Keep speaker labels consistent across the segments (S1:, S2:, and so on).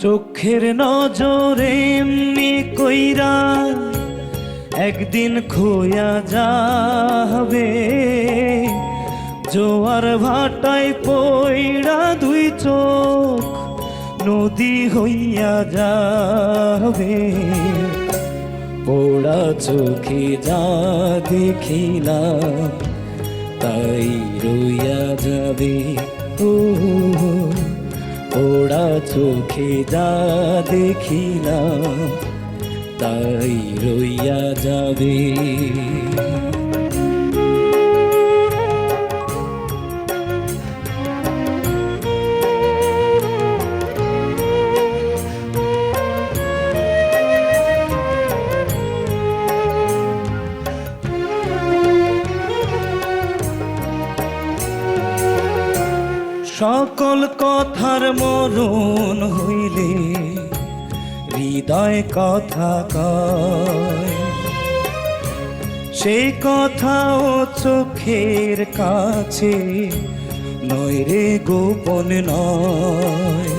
S1: চোখের নজরে এমনি কইরা একদিন খোয়া যাবে, জোয়ার ভাটায় পইড়া দুই চোখ নদী হইয়া যাবে। পোড়া চোখে যা দেখিলাম তাই রইয়া যাবে। পোড়া চোখে যা দেখিলাম তাই রইয়া যাবে। সকল কথার মরণ হইলে হৃদয় কথা কয়, সেই কথাও চোখের কাছে নয় রে, গোপন নয়।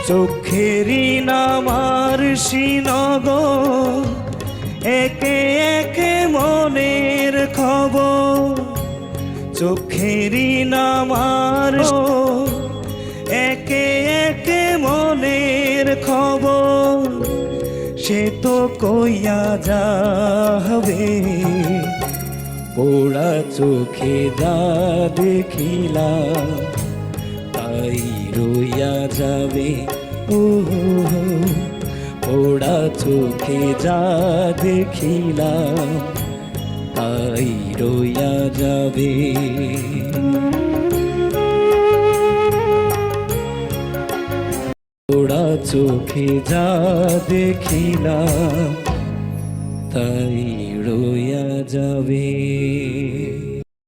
S1: চোখেরই নাম আর শ্রীনগর, একে একে মনের খবর। চোখেরই নাম আর একে একে মনের খবর, সে তো কইয়া যাবে। পোড়া চোখে যা দেখিলাম তাই রইয়া যাবে। পোড়া চোখে যা দেখিলাম তাই রইয়া যাবে। পোড়া চোখে যা দেখিলাম তাই রইয়া যাবে।